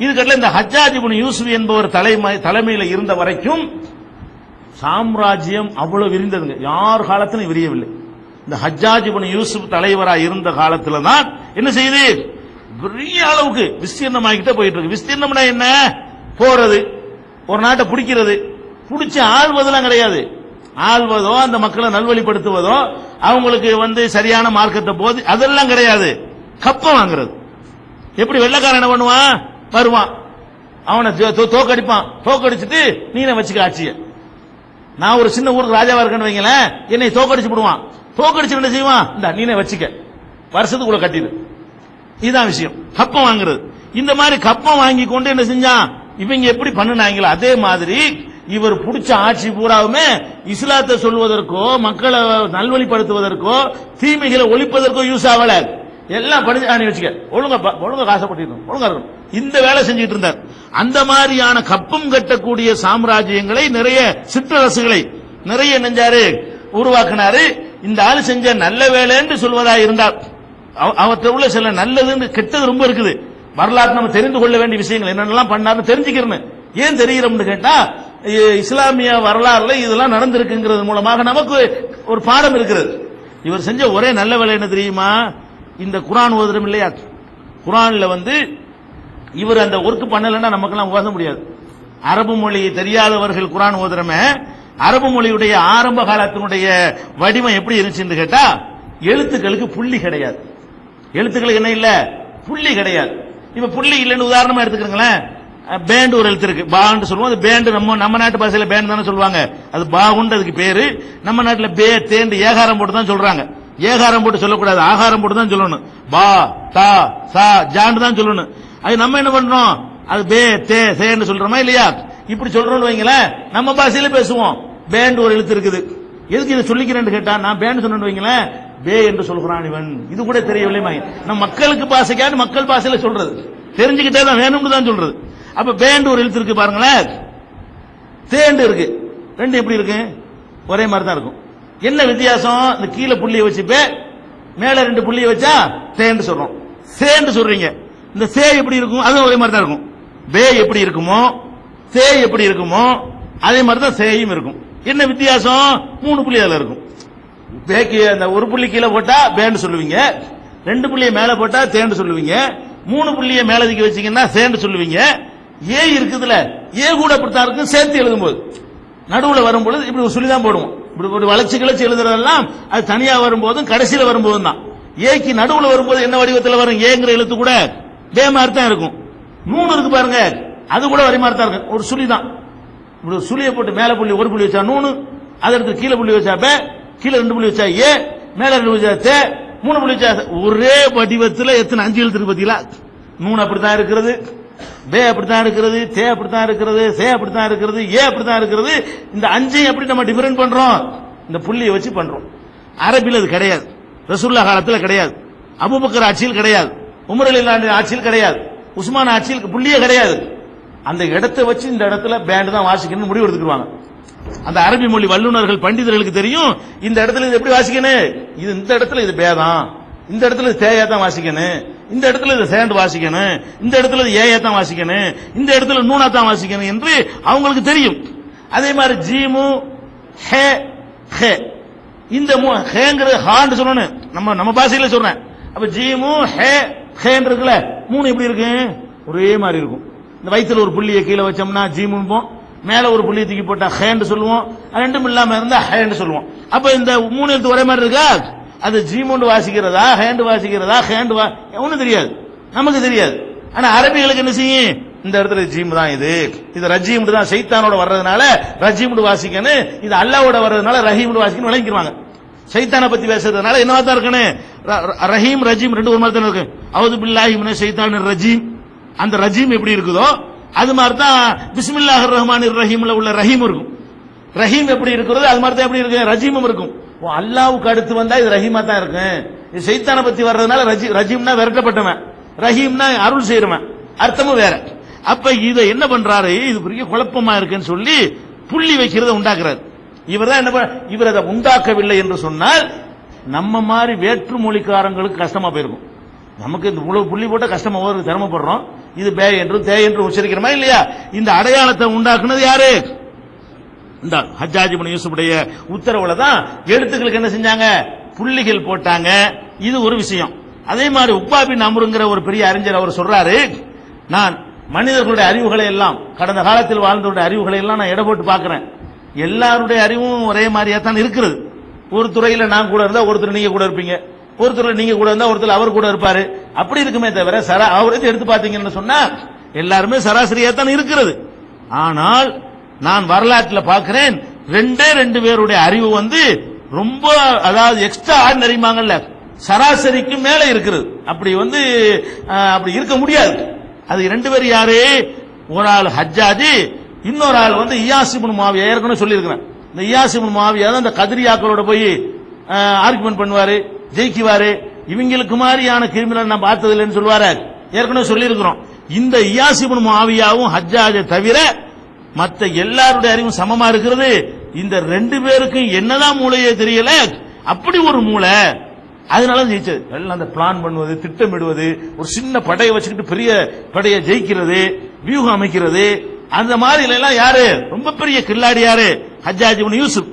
இதுக்கடல இந்த ஹஜ்ஜாஜ் இப்னு யூசுப் என்பவர் தலைமையில் இருந்த வரைக்கும் சாம்ராஜ்யம் அவ்வளவு விரிந்ததுங்க. யார் காலத்திலும் விரியவில்லை. இந்த ஹஜ்ஜாஜ் இப்னு யூசுப் தலைவராக இருந்த காலத்துல தான் என்ன செய்யுது, பெரிய அளவுக்கு விஸ்தீர்ணமாகிட்டே போயிட்டு இருக்கு. விஸ்தீர்ணம்னா என்ன, போறது, ஒரு நாட்டை பிடிக்கிறது, பிடிச்சி ஆள்வதெல்லாம் கிடையாது. ஆள்வதோ அந்த மக்களை நல்வழிப்படுத்துவதோ அவங்களுக்கு சரியான மார்க்கத்தை போது அதெல்லாம் கிடையாது. கப்பம் வாங்குறது. எப்படி வெள்ளக்காரன் என்ன பண்ணுவான், வருவான், அவனை தோக்கடிப்பான், தோக்கடிச்சுட்டு நீனை வச்சுக்க ஆட்சிய. நான் ஒரு சின்ன ஊருக்கு ராஜாவா இருக்கேன்னு வைங்களேன், என்னை தோக்கடிச்சு விடுவான். தோக்கடிச்சு என்ன செய்வான், இந்த நீனை வச்சுக்க, வருஷத்துக்குள்ள கட்டிடு. இதுதான் விஷயம், கப்பம் வாங்குறது. இந்த மாதிரி கப்பம் வாங்கி கொண்டு என்ன செஞ்சான், இவங்க எப்படி பண்ணுனாங்களோ அதே மாதிரி இவர் பிடிச்ச ஆட்சி பூராவுமே இஸ்லாத்தை சொல்வதற்கோ மக்களை நல்வழிப்படுத்துவதற்கோ தீமைகளை ஒழிப்பதற்கோ யூஸ் ஆகல. எல்லாம் படிச்சு வச்சுக்க, ஒழுங்கா காசப்பட்டிருக்கும், ஒழுங்கா இருக்கும், இந்த வேலை செஞ்சுட்டு இருந்தார். அந்த மாதிரியான கப்பம் கட்டக்கூடிய சாம்ராஜ்யங்களை, நிறைய சிற்றரசுகளை நிறைய நெஞ்சாரு உருவாக்கினாரு. இந்த ஆள் செஞ்ச நல்ல வேலைன்னு சொல்வதா இருந்தால் அவற்றை உள்ள சில நல்லது கெட்டது ரொம்ப இருக்குது. வரலாற்று நம்ம தெரிந்து கொள்ள வேண்டிய விஷயங்கள் என்னென்னலாம் பண்ணாருன்னு தெரிஞ்சுக்கிறேன். ஏன் தெரிகிறோம்னு கேட்டா, இஸ்லாமிய வரலாறுல இதெல்லாம் நடந்திருக்குங்கிறது மூலமாக நமக்கு ஒரு பாடம் இருக்கிறது. இவர் செஞ்ச ஒரே நல்ல வேலை என்ன தெரியுமா, இந்த குர்ஆன் ஓதுறோம் இல்லையா, குர்ஆன்ல இவர் அந்த ஒர்க் பண்ணலன்னா நமக்கெல்லாம் ஓத முடியாது. அரபு மொழி தெரியாதவர்கள் குர்ஆன் ஓதுறமே, அரபு மொழியுடைய ஆரம்ப காலத்தினுடைய வடிவம் எப்படி இருந்துச்சுன்னு கேட்டா, எழுத்துக்களுக்கு புள்ளி கிடையாது. எழுத்துக்களுக்கு என்ன இல்ல, புள்ளி கிடையாது. இப்ப புள்ளி இல்லைன்னு உதாரணமா எடுத்துக்கிறீங்களேன், பேண்ட் ஒரு எழுத்து இருக்கு, பான்னு சொல்லுவோம். அது பேண்ட் நம்ம நாட்டு பாஷையில பேண்ட் தானே சொல்லுவாங்க, அது பாகுண்டு அதுக்கு பேரு. நம்ம நாட்டுல பே தேண்டு ஏகாரம் போட்டு தான் சொல்றாங்க. ஏகாரம் போட்டு சொல்லக்கூடாது, ஆகாரம் போட்டு தான் சொல்லணும். பா தா சா ஜான்னு தான் சொல்லணும். அது நம்ம என்ன பண்றோம், அது பே தே சேன்னு சொல்றோமா இல்லையா, இப்படி சொல்றோம்னு வைங்களேன். நம்ம பாஷையில பேசுவோம், பேண்ட் ஒரு எழுத்து இருக்குது. எதுக்கு இதை சொல்லிக்கிறேன்னு கேட்டா, நான் பேண்ட் சொன்னு வைங்களேன், பே என்று சொல்கிறான் இவன், இது கூட தெரியவில்லை. நம்ம மக்களுக்கு பாஷைக்கான மக்கள் பாஷையில சொல்றது, தெரிஞ்சுக்கிட்டே தான் வேணும்னு தான் சொல்றது. அப்ப பேண்ட் ஒரு எழுத்து இருக்கு பாருங்களேன், தேண்டு இருக்கு, ரெண்டு எப்படி இருக்கு, ஒரே மாதிரி தான் இருக்கும். என்ன வித்தியாசம், இந்த கீழே புள்ளியை வச்சு பே, மேல ரெண்டு புள்ளியை வச்சா தேண்டு சொல்றோம், சேண்டு சொல்றீங்க. இந்த சே எப்படி இருக்கும், அதுவும் ஒரே மாதிரி தான் இருக்கும். பே எப்படி இருக்குமோ சே எப்படி இருக்குமோ அதே மாதிரி தான் சேயும் இருக்கும். என்ன வித்தியாசம், மூணு புள்ளி அதுல இருக்கும். பேக்கு அந்த ஒரு புள்ளி கீழே போட்டா பேண்டு சொல்லுவீங்க, ரெண்டு புள்ளியை மேல போட்டா தேண்டு சொல்லுவீங்க, மூணு புள்ளியை மேல தூக்கி வச்சீங்கன்னா சேண்டு சொல்லுவீங்க. ஏ இருக்குதுல, ஏ கூட அப்படித்தான் இருக்கும். சேர்த்து எழுதும்போது நடுவுல வரும்போது இப்படி ஒரு சொல்லி தான் போடுவோம். இப்படி ஒரு வளர்ச்சி கிளச்சி எழுதுறதெல்லாம் அது தனியா வரும்போதும் கடைசியில வரும்போதும் தான். ஏக்கு நடுவுல வரும்போது என்ன வடிவத்தில் வரும், ஏங்கிற எழுத்து கூட பே மாதிரி தான் இருக்கும். மூணு இருக்கு பாருங்க, அது கூட ஒரே மாதிரி தான் இருக்கும், ஒரு சுழி தான். இப்படி ஒரு சுழியை போட்டு மேல புள்ளி ஒரு புள்ளி வச்சா நூனு, அதை எடுத்து கீழே புள்ளி வச்சா பே, கீழே ரெண்டு புள்ளி வச்சா ஏ, மேல ரெண்டு புள்ளி வச்சா தே, மூணு புள்ளி வச்சா ஒரே வடிவத்தில் எத்தனை அஞ்சு எழுத்து இருக்கு பாத்தீங்களா. நூன் அப்படித்தான் இருக்கிறது, பே அப்படித்தான் இருக்கிறது, தே அப்படித்தான் இருக்கிறது, சே அப்படித்தான் இருக்கிறது, ஏ அப்படித்தான் இருக்கிறது. இந்த அஞ்சையும் எப்படி நம்ம டிஃபரெண்ட் பண்றோம், இந்த புள்ளியை வச்சு பண்றோம். அரபியில் அது கிடையாது, ரசூலுல்லாஹ் காலத்தில் கிடையாது, அபூபக்கர் ஆட்சியில் கிடையாது, உமர் ரலியல்லாஹு ஆட்சியில் கிடையாது, உஸ்மான் ஆட்சியில் புள்ளியே கிடையாது. அந்த இடத்தை வச்சு இந்த இடத்துல பேண்ட் தான் வாசிக்கணும்னு முடிவு எடுத்துக்குவாங்க. அந்த அரபி மொழி வல்லுநர்கள் பண்டிதர்களுக்கு தெரியும், இந்த இடத்துல இது எப்படி வாசிக்கணும், இது இந்த இடத்துல இது பேதான், இந்த இடத்துல இது தேயா தான் வாசிக்கணும், இந்த இடத்துல இது சேண்டு வாசிக்கணும், இந்த இடத்துல இது ஏயா தான் வாசிக்கணும், இந்த இடத்துல நூனா தான் வாசிக்கணும் என்று அவங்களுக்கு தெரியும். அதே மாதிரி ஜீமு ஹே ஹே, இந்த ஹேங்கிறது ஹான்னு சொல்லணும், நம்ம பாஷையில சொல்றேன். அப்ப ஜீமு ஹே ஹேன்னு இருக்குல்ல, மூணு எப்படி இருக்கு, ஒரே மாதிரி இருக்கும். இந்த வயிற்றுல ஒரு புள்ளியை கீழே வச்சோம்னா ஜீமுன்போம், மேல ஒரு புள்ளியை தூக்கி போட்டா ஹேண்டு சொல்லுவோம், ரெண்டும் இல்லாம இருந்தா ஹேண்டு சொல்லுவோம். அப்ப இந்த மூணு எழுத்து ஒரே மாதிரி இருக்கா, அது ஜீமுண்டு வாசிக்கிறதா ஹேண்டு வாசிக்கிறதா, ஹேண்டு ஒன்னும் தெரியாது, நமக்கு தெரியாது. ஆனா அரபிகளுக்கு என்ன செய்யும், இந்த இடத்துல ஜீம் தான், இது ரஜீம் தான், சைத்தானோட வர்றதுனால ரஜீம் வாசிக்கணும், இது அல்லாவோட வர்றதுனால ரஹீம் வாசிக்கணும் விளங்கிடுவாங்க. சைத்தானை பத்தி பேசுறதுனால என்னவா தான் இருக்கணும், ரஹீம் ரஜீம் ரெண்டு ஒரு மாதிரி தான் இருக்கு. அவுது பில்லாஹி மினஷ் ஷைத்தானிர் ரஜீம், அந்த ரஜீம் எப்படி இருக்குதோ அது மாதிரி தான் பிஸ்மில்லாஹிர் ரஹ்மானிர் ரஹீம்ல உள்ள ரஹீம் இருக்கும். ரஹீம் எப்படி இருக்கிறது அது மாதிரி தான் எப்படி இருக்கு, ரஜீமும் இருக்கும். அல்லாவுக்கு அடுத்து வந்தா இது ரஹீமா தான் இருக்கும். இது சைத்தானை பத்தி வர்றதுனால ரஜீம்னா விரட்டப்பட்டவன், ரஹீம்னா அருள் செய்யறவன், அர்த்தமும் வேற. அப்ப இதை என்ன பண்றாரு, இது பெரிய குழப்பமா இருக்குன்னு சொல்லி புள்ளி வைக்கிறத உண்டாக்குறாரு. இவர் தான் என்ன, இவர் அதை உண்டாக்கவில்லை என்று சொன்னால் நம்ம மாதிரி வேற்று மொழிக்காரங்களுக்கு கஷ்டமா போயிருக்கும். நமக்கு இந்த புள்ளி போட்ட கஷ்டமா சிரமப்படுறோம், இது பே என்றும் தே என்றும் உச்சரிக்கிறோமா இல்லையா? இந்த அடையாளத்தை உண்டாக்குனது யாரு? இந்த ஹஜ்ஜாஜ் இப்னு யூசுஃபுடைய உத்தரவுல தான் எழுத்துக்களுக்கு என்ன செஞ்சாங்க, புள்ளிகள் போட்டாங்க. இது ஒரு விஷயம். அதே மாதிரி உக்பா பின் அம்ருங்கிற ஒரு பெரிய அறிஞர் அவர் சொல்றாரு, நான் மனிதர்களுடைய அறிவுகளை எல்லாம் கடந்த காலத்தில் வாழ்ந்தவருடைய அறிவுகளை எல்லாம் நான் எடை போட்டு பார்க்கிறேன். எல்லாருடைய அறிவும் ஒரே மாதிரியா தான் இருக்கிறது. ஒரு துறையில நான் கூட இருந்தா ஒருத்தர் நீங்க கூட இருப்பீங்க, ஒரு துறையில நீங்க கூட இருந்தா ஒருத்தர் அவர் கூட இருப்பாரு. அப்படி இருக்குமே தவிர அவரது எடுத்து பாத்தீங்கன்னு சொன்னா எல்லாருமே சராசரியா தான் இருக்கிறது. ஆனால் நான் வரலாற்றில் பார்க்கிறேன், ரெண்டு பேருடைய அறிவு ரொம்ப, அதாவது எக்ஸ்ட்ரா ஆர்டினரிமாங்கல்ல, சராசரிக்கு மேல இருக்கிறது. அப்படி அப்படி இருக்க முடியாது. அது ரெண்டு பேர் யாரு? ஒரு ஆள் ஹஜ்ஜாஜி, இன்னொரு ஆள் இயாஸ் இப்னு முஆவியா. ஏற்கனவே சொல்லியிருக்கிறேன், இந்த இயாஸ் இப்னு முஆவியா தான் இந்த கதிரியாக்களோட போய் ஆர்குமெண்ட் பண்ணுவாரு, ஜெயிக்குவாரு. இவங்களுக்கு மாதிரியான கிரிமினல் நான் பார்த்தது இல்லைன்னு சொல்லுவாரு. ஏற்கனவே சொல்லியிருக்கிறோம். இந்த இயாஸ் இப்னு முஆவியாவும் ஹஜ்ஜாஜை தவிர மற்ற எல்லாருடைய அறிவும் சமமா இருக்கிறது. இந்த ரெண்டு பேருக்கும் என்னதான் மூளையே தெரியல, அப்படி ஒரு மூளை. அதனால ஜெயிச்சது. எல்லாம் அந்த பிளான் பண்ணுவது, திட்டமிடுவது, ஒரு சின்ன படையை வச்சுக்கிட்டு பெரிய படையை ஜெயிக்கிறது, வியூகம் அமைக்கிறது, அந்த மாதிரி எல்லாம் யாரு ரொம்ப பெரிய கில்லாடி? யாரு? ஹஜ்ஜாஜ் இப்னு யூசுப்.